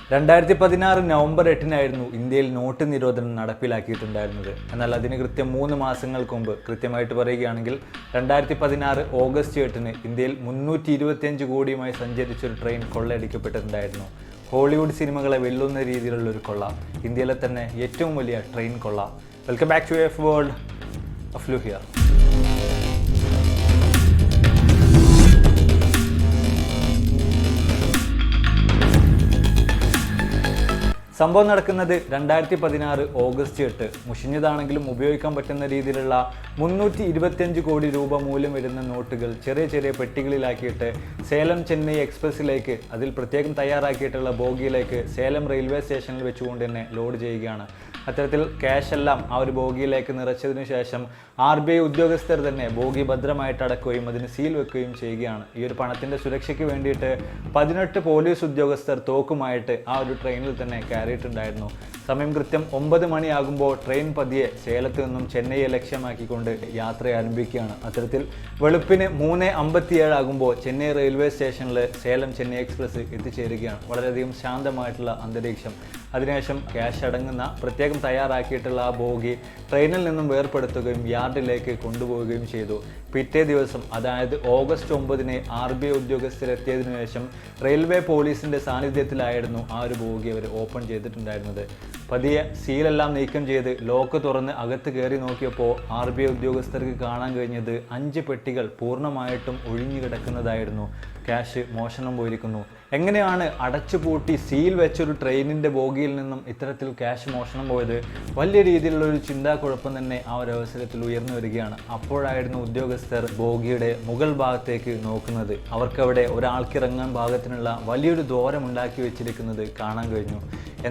2016 November 8-നായിരുന്നു ഇന്ത്യയിൽ not നിരോധനം നടപ്പിലാക്കിയിട്ടുണ്ടായിരുന്നത്. എന്നാൽ അതിന് കൃത്യം 3 മാസങ്ങൾക്ക് മുമ്പ്, കൃത്യമായിട്ട് പറയുകയാണെങ്കിൽ 2016 ഓഗസ്റ്റ് 8-ന് ഇന്ത്യയിൽ 325 കോടിയുമായി സഞ്ചരിച്ചൊരു ട്രെയിൻ കൊള്ളയടിക്കപ്പെട്ടിട്ടുണ്ടായിരുന്നു. ഹോളിവുഡ് സിനിമകളെ വെല്ലുന്ന രീതിയിലുള്ളൊരു കൊള്ള, ഇന്ത്യയിലെ തന്നെ ഏറ്റവും വലിയ ട്രെയിൻ കൊള്ള. Welcome back to AFWORLD AFLU here. സംഭവം നടക്കുന്നത് 2016 ഓഗസ്റ്റ് 8. മുഷിഞ്ഞതാണെങ്കിലും ഉപയോഗിക്കാൻ പറ്റുന്ന രീതിയിലുള്ള 325 കോടി രൂപ മൂല്യം വരുന്ന നോട്ടുകൾ ചെറിയ ചെറിയ പെട്ടികളിലാക്കിയിട്ട് സേലം ചെന്നൈ എക്സ്പ്രസ്സിലേക്ക്, അതിൽ പ്രത്യേകം തയ്യാറാക്കിയിട്ടുള്ള ബോഗിയിലേക്ക് സേലം റെയിൽവേ സ്റ്റേഷനിൽ വെച്ചുകൊണ്ട് തന്നെ ലോഡ് ചെയ്യുകയാണ്. അത്തരത്തിൽ ക്യാഷ് എല്ലാം ആ ഒരു ബോഗിയിലേക്ക് നിറച്ചതിനു ശേഷം RBI ഉദ്യോഗസ്ഥർ തന്നെ ബോഗി ഭദ്രമായിട്ട് അടക്കുകയും അതിന് സീൽ വെക്കുകയും ചെയ്യുകയാണ്. ഈ ഒരു പണത്തിൻ്റെ സുരക്ഷയ്ക്ക് വേണ്ടിയിട്ട് 18 പോലീസ് ഉദ്യോഗസ്ഥർ തോക്കുമായിട്ട് ആ ഒരു ട്രെയിനിൽ തന്നെ കയറിയിട്ടുണ്ടായിരുന്നു. സമയം കൃത്യം 9 മണിയാകുമ്പോൾ ട്രെയിൻ പതിയെ സേലത്ത് നിന്നും ചെന്നൈയെ ലക്ഷ്യമാക്കിക്കൊണ്ട് യാത്ര ആരംഭിക്കുകയാണ്. അത്തരത്തിൽ വെളുപ്പിന് 3:57 ആകുമ്പോൾ ചെന്നൈ റെയിൽവേ സ്റ്റേഷനിൽ സേലം ചെന്നൈ എക്സ്പ്രസ് എത്തിച്ചേരുകയാണ്. വളരെയധികം ശാന്തമായിട്ടുള്ള അന്തരീക്ഷം. അതിനുശേഷം ക്യാഷ് അടങ്ങുന്ന പ്രത്യേകം തയ്യാറാക്കിയിട്ടുള്ള ആ ബോഗി ട്രെയിനിൽ നിന്നും വേർപെടുത്തുകയും യാർഡിലേക്ക് കൊണ്ടുപോവുകയും ചെയ്തു. പിറ്റേ ദിവസം, അതായത് ഓഗസ്റ്റ് 9-ന് RBI ഉദ്യോഗസ്ഥരെത്തിയതിനു ശേഷം റെയിൽവേ പോലീസിൻ്റെ സാന്നിധ്യത്തിലായിരുന്നു ആ ഒരു ബോഗി അവർ ഓപ്പൺ ചെയ്തിട്ടുണ്ടായിരുന്നത്. പതിയെ സീലെല്ലാം നീക്കം ചെയ്ത് ലോക്ക് തുറന്ന് അകത്ത് കയറി നോക്കിയപ്പോൾ RBI ഉദ്യോഗസ്ഥർക്ക് കാണാൻ കഴിഞ്ഞത് 5 പെട്ടികൾ പൂർണ്ണമായിട്ടും ഒഴിഞ്ഞു കിടക്കുന്നതായിരുന്നു. ക്യാഷ് മോഷണം പോയിരിക്കുന്നു. എങ്ങനെയാണ് അടച്ചുപൂട്ടി സീൽ വെച്ചൊരു ട്രെയിനിൻ്റെ ബോഗിയിൽ നിന്നും ഇത്തരത്തിൽ ക്യാഷ് മോഷണം പോയത്? വലിയ രീതിയിലുള്ളൊരു ചിന്താക്കുഴപ്പം തന്നെ ആ ഒരു അവസരത്തിൽ ഉയർന്നു വരികയാണ്. അപ്പോഴായിരുന്നു ഉദ്യോഗസ്ഥർ ബോഗിയുടെ മുകൾ ഭാഗത്തേക്ക് നോക്കുന്നത്. അവർക്കവിടെ ഒരാൾക്കിറങ്ങാൻ ഭാഗത്തിനുള്ള വലിയൊരു ദ്വാരം ഉണ്ടാക്കി വെച്ചിരിക്കുന്നത് കാണാൻ കഴിഞ്ഞു.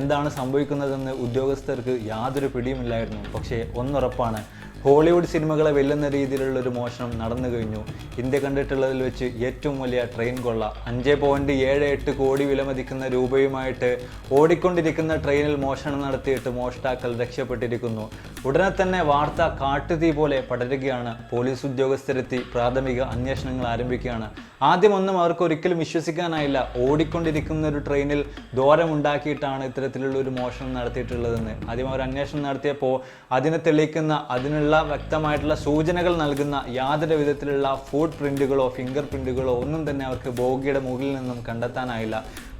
എന്താണ് സംഭവിക്കുന്നതെന്ന് ഉദ്യോഗസ്ഥർക്ക് യാതൊരു പിടിയുമില്ലായിരുന്നു. പക്ഷേ ഒന്നുറപ്പാണ്, ഹോളിവുഡ് സിനിമകളെ വെല്ലുന്ന രീതിയിലുള്ളൊരു മോഷണം നടന്നു കഴിഞ്ഞു. ഇന്ത്യ കണ്ടിട്ടുള്ളതിൽ വെച്ച് ഏറ്റവും വലിയ ട്രെയിൻ കൊള്ള. 5.78 കോടി വിലമതിക്കുന്ന രൂപയുമായിട്ട് ഓടിക്കൊണ്ടിരിക്കുന്ന ട്രെയിനിൽ മോഷണം നടത്തിയിട്ട് മോഷ്ടാക്കൾ രക്ഷപ്പെട്ടിരിക്കുന്നു. ഉടനെ തന്നെ വാർത്ത കാട്ടുതീ പോലെ പടരുകയാണ്. പോലീസ് ഉദ്യോഗസ്ഥരെത്തി പ്രാഥമിക അന്വേഷണങ്ങൾ ആരംഭിക്കുകയാണ്. ആദ്യമൊന്നും അവർക്ക് ഒരിക്കലും വിശ്വസിക്കാനായില്ല, ഓടിക്കൊണ്ടിരിക്കുന്ന ഒരു ട്രെയിനിൽ ദ്വാരമുണ്ടാക്കിയിട്ടാണ് ഇത്തരത്തിലുള്ള ഒരു മോഷണം നടത്തിയിട്ടുള്ളതെന്ന്. ആദ്യം അവർ അന്വേഷണം നടത്തിയപ്പോൾ അതിനെ തെളിയിക്കുന്ന, അതിനുള്ള വ്യക്തമായിട്ടുള്ള സൂചനകൾ നൽകുന്ന യാതൊരു വിധത്തിലുള്ള ഫുട് പ്രിന്റുകളോ ഫിംഗർ പ്രിന്റുകളോ ഒന്നും തന്നെ അവർക്ക് ബോഗിയുടെ മുകളിൽ നിന്നും കണ്ടെത്താനായില്ല.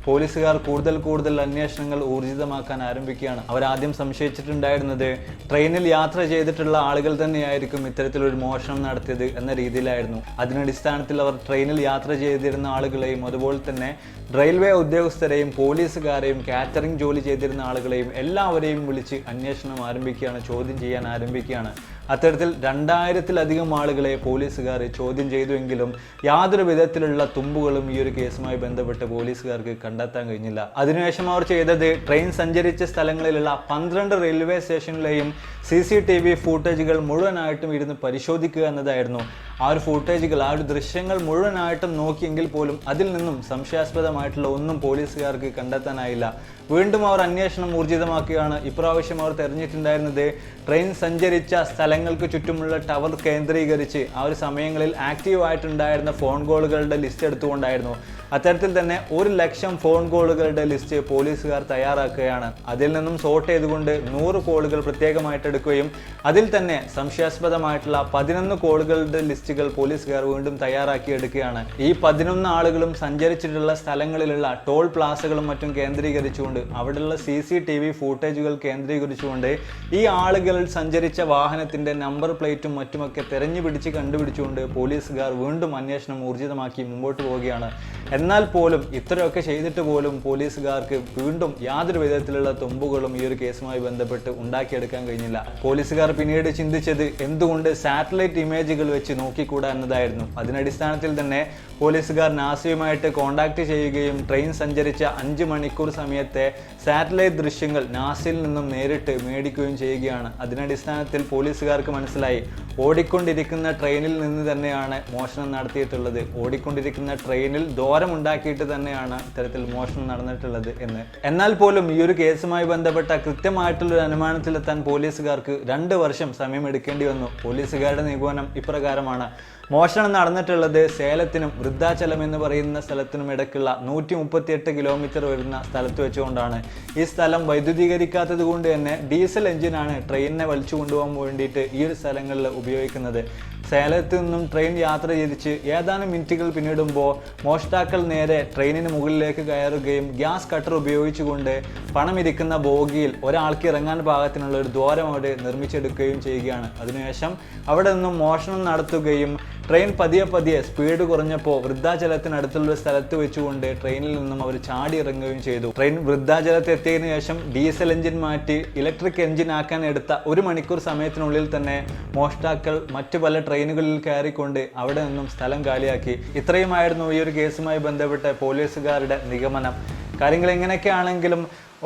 പോലീസുകാർ കൂടുതൽ അന്വേഷണങ്ങൾ ഊർജിതമാക്കാൻ ആരംഭിക്കുകയാണ്. അവരാദ്യം സംശയിച്ചിട്ടുണ്ടായിരുന്നത് ട്രെയിനിൽ യാത്ര ചെയ്തിട്ടുള്ള ആളുകൾ തന്നെയായിരിക്കും ഇത്തരത്തിലൊരു മോഷണം നടത്തിയത് എന്ന രീതിയിലായിരുന്നു. അതിനടിസ്ഥാനത്തിൽ അവർ ട്രെയിനിൽ യാത്ര ചെയ്തിരുന്ന ആളുകളെയും അതുപോലെ തന്നെ റെയിൽവേ ഉദ്യോഗസ്ഥരെയും പോലീസുകാരെയും കാറ്ററിംഗ് ജോലി ചെയ്തിരുന്ന ആളുകളെയും എല്ലാവരെയും വിളിച്ച് അന്വേഷണം ആരംഭിക്കുകയാണ്, ചോദ്യം ചെയ്യാൻ ആരംഭിക്കുകയാണ്. അത്തരത്തിൽ 2000-ലധികം ആളുകളെ പോലീസുകാർ ചോദ്യം ചെയ്തുവെങ്കിലും യാതൊരു വിധത്തിലുള്ള തുമ്പുകളും ഈ ഒരു കേസുമായി ബന്ധപ്പെട്ട് പോലീസുകാർക്ക് കണ്ടെത്താൻ കഴിഞ്ഞില്ല. അതിനുശേഷം അവർ ചെയ്തത് ട്രെയിൻ സഞ്ചരിച്ച സ്ഥലങ്ങളിലുള്ള 12 റെയിൽവേ സ്റ്റേഷനിലെയും CCTV ഫൂട്ടേജുകൾ മുഴുവനായിട്ടും ഇരുന്ന് പരിശോധിക്കുക എന്നതായിരുന്നു. ആ ഒരു ഫൂട്ടേജുകൾ, ആ ഒരു ദൃശ്യങ്ങൾ മുഴുവനായിട്ടും നോക്കിയെങ്കിൽ പോലും അതിൽ നിന്നും സംശയാസ്പദമായിട്ടുള്ള ഒന്നും പോലീസുകാർക്ക് കണ്ടെത്താനായില്ല. വീണ്ടും അവർ അന്വേഷണം ഊർജിതമാക്കുകയാണ്. ഇപ്രാവശ്യം അവർ തെരഞ്ഞിട്ടുണ്ടായിരുന്നത് ട്രെയിൻ സഞ്ചരിച്ച സ്ഥലങ്ങൾക്ക് ചുറ്റുമുള്ള ടവർ കേന്ദ്രീകരിച്ച് ആ ഒരു സമയങ്ങളിൽ ആക്റ്റീവായിട്ടുണ്ടായിരുന്ന ഫോൺ കോളുകളുടെ ലിസ്റ്റ് എടുത്തുകൊണ്ടായിരുന്നു. അത്തരത്തിൽ തന്നെ 1,00,000 ഫോൺ കോളുകളുടെ ലിസ്റ്റ് പോലീസുകാർ തയ്യാറാക്കുകയാണ്. അതിൽ നിന്നും സോർട്ട് ചെയ്തുകൊണ്ട് 100 കോളുകൾ പ്രത്യേകമായിട്ട് എടുക്കുകയും അതിൽ തന്നെ സംശയാസ്പദമായിട്ടുള്ള 11 കോളുകളുടെ ലിസ്റ്റുകൾ പോലീസുകാർ വീണ്ടും തയ്യാറാക്കി എടുക്കുകയാണ്. ഈ 11 ആളുകളും സഞ്ചരിച്ചിട്ടുള്ള സ്ഥലങ്ങളിലുള്ള ടോൾ പ്ലാസകളും മറ്റും കേന്ദ്രീകരിച്ചുകൊണ്ട്, അവിടെയുള്ള CCTV ഫൂട്ടേജുകൾ കേന്ദ്രീകരിച്ചുകൊണ്ട് ഈ ആളുകൾ സഞ്ചരിച്ച വാഹനത്തിന്റെ നമ്പർ പ്ലേറ്റും മറ്റുമൊക്കെ തെരഞ്ഞു പിടിച്ച് കണ്ടുപിടിച്ചുകൊണ്ട് പോലീസുകാർ വീണ്ടും അന്വേഷണം ഊർജിതമാക്കി മുമ്പോട്ട് പോവുകയാണ്. എന്നാൽ പോലും ഇത്രയൊക്കെ ചെയ്തിട്ട് പോലും പോലീസുകാർക്ക് വീണ്ടും യാതൊരു വിധത്തിലുള്ള തുമ്പുകളും ഈ ഒരു കേസുമായി ബന്ധപ്പെട്ട് ഉണ്ടാക്കിയെടുക്കാൻ കഴിഞ്ഞില്ല. പോലീസുകാർ പിന്നീട് ചിന്തിച്ചത് എന്തുകൊണ്ട് സാറ്റലൈറ്റ് ഇമേജുകൾ വെച്ച് നോക്കിക്കൂടാ എന്നതായിരുന്നു. അതിനടിസ്ഥാനത്തിൽ തന്നെ പോലീസുകാർ നാസയുമായിട്ട് കോണ്ടാക്ട് ചെയ്യുകയും ട്രെയിൻ സഞ്ചരിച്ച 5 മണിക്കൂർ സമയത്തെ സാറ്റലൈറ്റ് ദൃശ്യങ്ങൾ നാസയിൽ നിന്നും നേരിട്ട് മേടിക്കുകയും ചെയ്യുകയാണ്. അതിനടിസ്ഥാനത്തിൽ പോലീസുകാർക്ക് മനസ്സിലായി, ഓടിക്കൊണ്ടിരിക്കുന്ന ട്രെയിനിൽ നിന്ന് തന്നെയാണ് മോഷണം നടത്തിയിട്ടുള്ളത്. ഓടിക്കൊണ്ടിരിക്കുന്ന ട്രെയിനിൽ ദ്വാരമുണ്ടാക്കിയിട്ട് തന്നെയാണ് ഇത്തരത്തിൽ മോഷണം നടന്നിട്ടുള്ളത് എന്ന്. എന്നാൽ പോലും ഈ ഒരു കേസുമായി ബന്ധപ്പെട്ട കൃത്യമായിട്ടുള്ളൊരു അനുമാനത്തിലെത്താൻ പോലീസുകാർക്ക് 2 വർഷം സമയം എടുക്കേണ്ടി വന്നു. പോലീസുകാരുടെ നിഗമനം ഇപ്രകാരമാണ്. മോഷണം നടന്നിട്ടുള്ളത് സേലത്തിനും വൃദ്ധാചലം എന്ന് പറയുന്ന സ്ഥലത്തിനും ഇടയ്ക്കുള്ള 138 കിലോമീറ്റർ വരുന്ന സ്ഥലത്ത് വെച്ചുകൊണ്ടാണ്. ഈ സ്ഥലം വൈദ്യുതീകരിക്കാത്തത് കൊണ്ട് തന്നെ ഡീസൽ എഞ്ചിനാണ് ട്രെയിനിനെ വലിച്ചു കൊണ്ടുപോകാൻ വേണ്ടിയിട്ട് ഈ ഒരു സ്ഥലങ്ങളിൽ ഉപയോഗിക്കുന്നത്. സേലത്ത് നിന്നും ട്രെയിൻ യാത്ര ചെയ്തിച്ച് ഏതാനും മിനിറ്റുകൾ പിന്നിടുമ്പോൾ മോഷ്ടാക്കൾ നേരെ ട്രെയിനിന് മുകളിലേക്ക് കയറുകയും ഗ്യാസ് കട്ടർ ഉപയോഗിച്ചുകൊണ്ട് പണമിരിക്കുന്ന ബോഗിയിൽ ഒരാൾക്ക് ഇറങ്ങാൻ പാകത്തിനുള്ള ഒരു ദ്വാരം അവിടെ നിർമ്മിച്ചെടുക്കുകയും ചെയ്യുകയാണ്. അതിനുശേഷം അവിടെ നിന്നും മോഷണം നടത്തുകയും ട്രെയിൻ പതിയെ സ്പീഡ് കുറഞ്ഞപ്പോൾ വൃദ്ധാചലത്തിനടുത്തുള്ള സ്ഥലത്ത് വെച്ചുകൊണ്ട് ട്രെയിനിൽ നിന്നും അവർ ചാടി ഇറങ്ങുകയും ചെയ്തു. ട്രെയിൻ വൃദ്ധാചലത്ത് എത്തിയതിനു ശേഷം ഡീസൽ എഞ്ചിൻ മാറ്റി ഇലക്ട്രിക് എഞ്ചിൻ ആക്കാൻ എടുത്ത 1 മണിക്കൂർ സമയത്തിനുള്ളിൽ തന്നെ മോഷ്ടാക്കൾ മറ്റു പല ട്രെയിനുകളിൽ കയറിക്കൊണ്ട് അവിടെ നിന്നും സ്ഥലം കാലിയാക്കി. ഇത്രയുമായിരുന്നു ഈ ഒരു കേസുമായി ബന്ധപ്പെട്ട പോലീസുകാരുടെ നിഗമനം. കാര്യങ്ങൾ എങ്ങനെയൊക്കെ ആണെങ്കിലും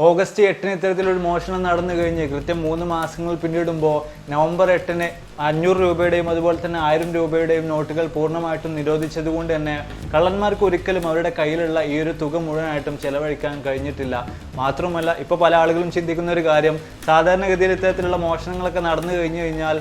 ഓഗസ്റ്റ് 8 ഇത്തരത്തിലൊരു മോഷണം നടന്നു കഴിഞ്ഞ് കൃത്യം 3 മാസങ്ങൾ പിന്നിടുമ്പോൾ നവംബർ 8 500 രൂപയുടെയും അതുപോലെ തന്നെ 1000 രൂപയുടെയും നോട്ടുകൾ പൂർണ്ണമായിട്ടും നിരോധിച്ചതുകൊണ്ട് തന്നെ കള്ളന്മാർക്ക് ഒരിക്കലും അവരുടെ കയ്യിലുള്ള ഈ ഒരു തുക മുഴുവനായിട്ടും ചെലവഴിക്കാൻ കഴിഞ്ഞിട്ടില്ല. മാത്രമല്ല ഇപ്പോൾ പല ആളുകളും ചിന്തിക്കുന്ന ഒരു കാര്യം, സാധാരണഗതിയിൽ ഇത്തരത്തിലുള്ള മോഷണങ്ങളൊക്കെ നടന്നു കഴിഞ്ഞാൽ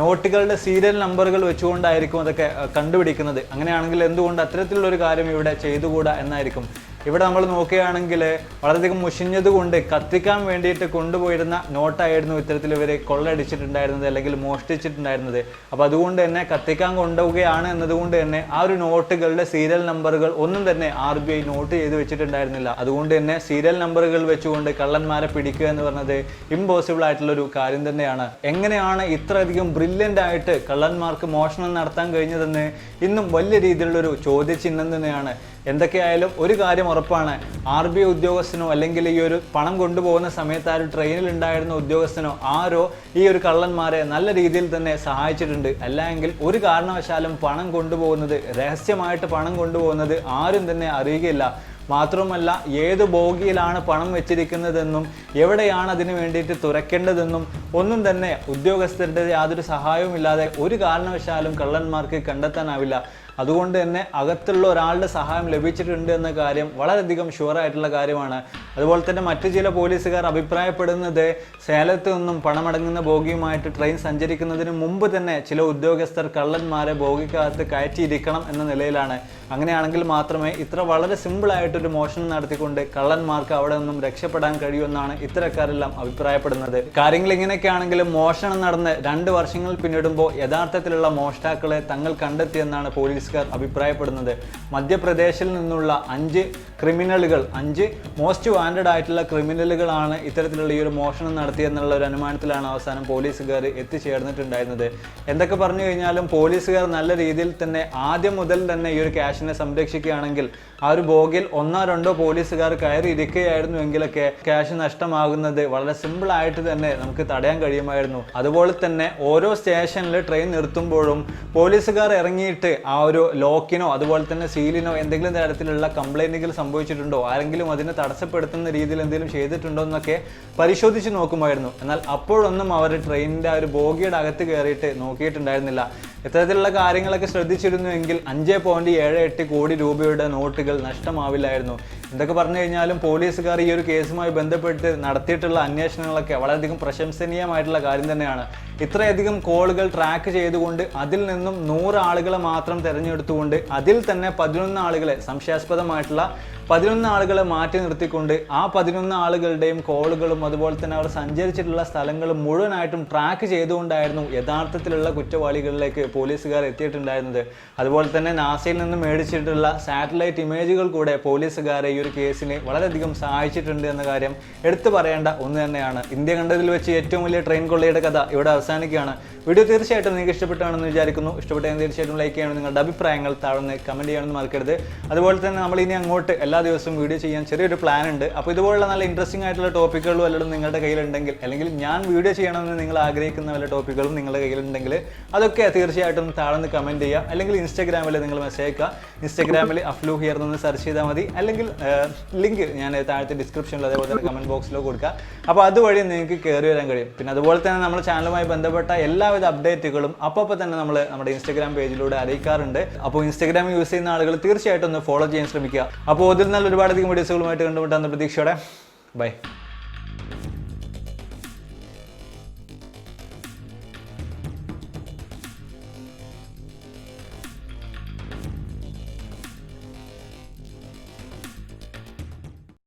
നോട്ടുകളുടെ സീരിയൽ നമ്പറുകൾ വെച്ചുകൊണ്ടായിരിക്കും അതൊക്കെ കണ്ടുപിടിക്കുന്നത്. അങ്ങനെയാണെങ്കിൽ എന്തുകൊണ്ട് അത്തരത്തിലുള്ളൊരു കാര്യം ഇവിടെ ചെയ്തുകൂടാ എന്നായിരിക്കും. ഇവിടെ നമ്മൾ നോക്കുകയാണെങ്കിൽ വളരെയധികം മുഷിഞ്ഞതുകൊണ്ട് കത്തിക്കാൻ വേണ്ടിയിട്ട് കൊണ്ടുപോയിരുന്ന നോട്ടായിരുന്നു ഇത്തരത്തിൽ ഇവർ കൊള്ളയടിച്ചിട്ടുണ്ടായിരുന്നത് അല്ലെങ്കിൽ മോഷ്ടിച്ചിട്ടുണ്ടായിരുന്നത്. അപ്പോൾ അതുകൊണ്ട് തന്നെ കത്തിക്കാൻ കൊണ്ടുപോവുകയാണ് എന്നതുകൊണ്ട് തന്നെ ആ ഒരു നോട്ടുകളുടെ സീരിയൽ നമ്പറുകൾ ഒന്നും തന്നെ RBI നോട്ട് ചെയ്ത് വെച്ചിട്ടുണ്ടായിരുന്നില്ല. അതുകൊണ്ട് തന്നെ സീരിയൽ നമ്പറുകൾ വെച്ചുകൊണ്ട് കള്ളന്മാരെ പിടിക്കുക എന്ന് പറഞ്ഞത് ഇമ്പോസിബിൾ ആയിട്ടുള്ളൊരു കാര്യം തന്നെയാണ്. എങ്ങനെയാണ് ഇത്രയധികം ബ്രില്യൻ്റ് ആയിട്ട് കള്ളന്മാർക്ക് മോഷണം നടത്താൻ കഴിഞ്ഞതെന്ന് ഇന്നും വലിയ രീതിയിലുള്ളൊരു ചോദ്യചിഹ്നം തന്നെയാണ്. എന്തൊക്കെയായാലും ഒരു കാര്യം ഉറപ്പാണ്, RBI ഉദ്യോഗസ്ഥനോ അല്ലെങ്കിൽ ഈ ഒരു പണം കൊണ്ടുപോകുന്ന സമയത്ത് ആ ഒരു ട്രെയിനിൽ ഉണ്ടായിരുന്ന ഉദ്യോഗസ്ഥനോ ആരോ ഈ ഒരു കള്ളന്മാരെ നല്ല രീതിയിൽ തന്നെ സഹായിച്ചിട്ടുണ്ട്. അല്ലെങ്കിൽ ഒരു കാരണവശാലും പണം കൊണ്ടുപോകുന്നത്, രഹസ്യമായിട്ട് പണം കൊണ്ടുപോകുന്നത് ആരും തന്നെ അറിയുകയില്ല. മാത്രമല്ല ഏത് ബോഗിയിലാണ് പണം വെച്ചിരിക്കുന്നതെന്നും എവിടെയാണ് അതിന് വേണ്ടിയിട്ട് തുറക്കേണ്ടതെന്നും ഒന്നും തന്നെ ഉദ്യോഗസ്ഥരുടെ യാതൊരു സഹായവുമില്ലാതെ ഒരു കാരണവശാലും കള്ളന്മാർക്ക് കണ്ടെത്താനാവില്ല. അതുകൊണ്ട് തന്നെ അകത്തുള്ള ഒരാളുടെ സഹായം ലഭിച്ചിട്ടുണ്ട് എന്ന കാര്യം വളരെയധികം ഷുവറായിട്ടുള്ള കാര്യമാണ്. അതുപോലെ തന്നെ മറ്റു ചില പോലീസുകാർ അഭിപ്രായപ്പെടുന്നത് സേലത്ത് നിന്നും പണമടങ്ങുന്ന ബോഗിയുമായിട്ട് ട്രെയിൻ സഞ്ചരിക്കുന്നതിന് മുമ്പ് തന്നെ ചില ഉദ്യോഗസ്ഥർ കള്ളന്മാരെ ബോഗിക്കകത്ത് കയറ്റിയിരിക്കണം എന്ന നിലയിലാണ്. അങ്ങനെയാണെങ്കിൽ മാത്രമേ ഇത്ര വളരെ സിമ്പിളായിട്ടൊരു മോഷണം നടത്തിക്കൊണ്ട് കള്ളന്മാർക്ക് അവിടെ നിന്നും രക്ഷപ്പെടാൻ കഴിയുമെന്നാണ് ഇത്തരക്കാരെല്ലാം അഭിപ്രായപ്പെടുന്നത്. കാര്യങ്ങൾ ഇങ്ങനെയൊക്കെയാണെങ്കിലും മോഷണം നടന്ന് 2 വർഷങ്ങൾ പിന്നിടുമ്പോൾ യഥാർത്ഥത്തിലുള്ള മോഷ്ടാക്കളെ തങ്ങൾ കണ്ടെത്തിയെന്നാണ് പോലീസുകാർ അഭിപ്രായപ്പെടുന്നത്. മധ്യപ്രദേശിൽ നിന്നുള്ള 5 ക്രിമിനലുകൾ, 5 മോസ്റ്റ് വാണ്ടഡ് ആയിട്ടുള്ള ക്രിമിനലുകളാണ് ഇത്തരത്തിലുള്ള ഈ ഒരു മോഷണം നടത്തിയെന്നുള്ള ഒരു അനുമാനത്തിലാണ് അവസാനം പോലീസുകാർ എത്തിച്ചേർന്നിട്ടുണ്ടായിരുന്നത്. എന്തൊക്കെ പറഞ്ഞു കഴിഞ്ഞാലും പോലീസുകാർ നല്ല രീതിയിൽ തന്നെ ആദ്യം മുതൽ തന്നെ ഈ ഒരു ക്യാഷിനെ സംരക്ഷിക്കുകയാണെങ്കിൽ ആ ഒരു ബോഗിൽ 1-2 പോലീസുകാർ കയറി ഇരിക്കുകയായിരുന്നു എങ്കിലൊക്കെ ക്യാഷ് നഷ്ടമാകുന്നത് വളരെ സിമ്പിൾ ആയിട്ട് തന്നെ നമുക്ക് തടയാൻ കഴിയുമായിരുന്നു. അതുപോലെ തന്നെ ഓരോ സ്റ്റേഷനിൽ ട്രെയിൻ നിർത്തുമ്പോഴും പോലീസുകാർ ഇറങ്ങിയിട്ട് ആ ഒരു ലോക്കിനോ അതുപോലെ തന്നെ സീലിനോ എന്തെങ്കിലും തരത്തിലുള്ള കംപ്ലൈന്റുകൾ സംഭവിച്ചിട്ടുണ്ടോ, ആരെങ്കിലും അതിനെ തടസ്സപ്പെടുത്തുന്ന രീതിയിൽ എന്തെങ്കിലും ചെയ്തിട്ടുണ്ടോ എന്നൊക്കെ പരിശോധിച്ച് നോക്കുമായിരുന്നു. എന്നാൽ അപ്പോഴൊന്നും അവർ ട്രെയിനിൻ്റെ ആ ഒരു ബോഗിയുടെ അകത്ത് കയറിയിട്ട് നോക്കിയിട്ടുണ്ടായിരുന്നില്ല. ഇത്തരത്തിലുള്ള കാര്യങ്ങളൊക്കെ ശ്രദ്ധിച്ചിരുന്നുവെങ്കിൽ 5.78 കോടി രൂപയുടെ നോട്ടുകൾ നഷ്ടമാവില്ലായിരുന്നു. എന്തൊക്കെ പറഞ്ഞു കഴിഞ്ഞാലും പോലീസുകാർ ഈ ഒരു കേസുമായി ബന്ധപ്പെട്ട് നടത്തിയിട്ടുള്ള അന്വേഷണങ്ങളൊക്കെ വളരെയധികം പ്രശംസനീയമായിട്ടുള്ള കാര്യം തന്നെയാണ്. ഇത്രയധികം കോളുകൾ ട്രാക്ക് ചെയ്തുകൊണ്ട് അതിൽ നിന്നും 100 ആളുകളെ മാത്രം തിരഞ്ഞെടുത്തുകൊണ്ട് അതിൽ തന്നെ 11 ആളുകളെ, സംശയാസ്പദമായിട്ടുള്ള 11 ആളുകളെ മാറ്റി നിർത്തിക്കൊണ്ട് ആ 11 ആളുകളുടെയും കോളുകളും അതുപോലെ തന്നെ അവർ സഞ്ചരിച്ചിട്ടുള്ള സ്ഥലങ്ങളും മുഴുവനായിട്ടും ട്രാക്ക് ചെയ്തുകൊണ്ടായിരുന്നു യഥാർത്ഥത്തിലുള്ള കുറ്റവാളികളിലേക്ക് പോലീസുകാർ എത്തിയിട്ടുണ്ടായിരുന്നത്. അതുപോലെ തന്നെ നാസയിൽ നിന്ന് മേടിച്ചിട്ടുള്ള സാറ്റലൈറ്റ് ഇമേജുകൾ കൂടെ പോലീസുകാരെ ഈ ഒരു കേസിന് വളരെയധികം സഹായിച്ചിട്ടുണ്ട് എന്ന കാര്യം എടുത്തു പറയേണ്ട ഒന്ന് തന്നെയാണ്. ഇന്ത്യ കണ്ടതിൽ വെച്ച് ഏറ്റവും വലിയ ട്രെയിൻ കൊള്ളയുടെ കഥ ഇവിടെ അവസാനിക്കുകയാണ്. വീഡിയോ തീർച്ചയായിട്ടും നിങ്ങൾക്ക് ഇഷ്ടപ്പെട്ടാണെന്ന് വിചാരിക്കുന്നു. ഇഷ്ടപ്പെട്ടാൽ തീർച്ചയായിട്ടും ലൈക്ക് ചെയ്യണം. നിങ്ങളുടെ അഭിപ്രായങ്ങൾ താഴെ കമൻറ്റ് ചെയ്യണമെന്ന് മറക്കരുത്. അതുപോലെ തന്നെ നമ്മൾ ഇനി അങ്ങോട്ട് എല്ലാ ദിവസവും വീഡിയോ ചെയ്യാൻ ചെറിയൊരു പ്ലാൻ ഉണ്ട്. അപ്പോൾ ഇതുപോലുള്ള നല്ല ഇൻട്രസ്റ്റിംഗ് ആയിട്ടുള്ള ടോപ്പിക്കുകളും വല്ലതും നിങ്ങളുടെ കയ്യിലുണ്ടെങ്കിൽ, അല്ലെങ്കിൽ ഞാൻ വീഡിയോ ചെയ്യണമെന്ന് നിങ്ങൾ ആഗ്രഹിക്കുന്ന വല്ല ടോപ്പിക്കുകളും നിങ്ങളുടെ കയ്യിലുണ്ടെങ്കിൽ അതൊക്കെ തീർച്ചയായിട്ടും താഴെ കമൻറ്റ് ചെയ്യുക. അല്ലെങ്കിൽ ഇൻസ്റ്റാഗ്രാമിൽ നിങ്ങൾ മെസ്സേജ് അയക്കുക. ഇൻസ്റ്റാഗ്രാമിൽ അഫ്ലു ഹിയർ എന്ന് സെർച്ച് ചെയ്താൽ മതി. അല്ലെങ്കിൽ ലിങ്ക് ഞാൻ താഴത്തെ ഡിസ്ക്രിപ്ഷനിൽ അതേപോലെ തന്നെ കമൻറ്റ് ബോക്സിലോ കൊടുക്കുക. അപ്പോൾ അതുവഴി നിങ്ങൾക്ക് കയറി വരാൻ കഴിയും. പിന്നെ അതുപോലെ തന്നെ നമ്മുടെ ചാനലുമായി ബന്ധപ്പെട്ട എല്ലാവിധ അപ്ഡേറ്റുകളും അപ്പോൾ തന്നെ നമ്മൾ നമ്മുടെ ഇൻസ്റ്റാഗ്രാം പേജിലൂടെ അറിയിക്കാറുണ്ട്. അപ്പോൾ ഇൻസ്റ്റാഗ്രാം യൂസ് ചെയ്യുന്ന ആളുകൾ തീർച്ചയായിട്ടും ഒന്ന് ഫോളോ ചെയ്യാൻ ശ്രമിക്കുക. അപ്പോൾ അതിൽ നല്ല ഒരുപാടധികം വീഡിയോസുകളുമായിട്ട് കണ്ടുമുട്ടാവുന്ന പ്രതീക്ഷയോടെ ബൈ.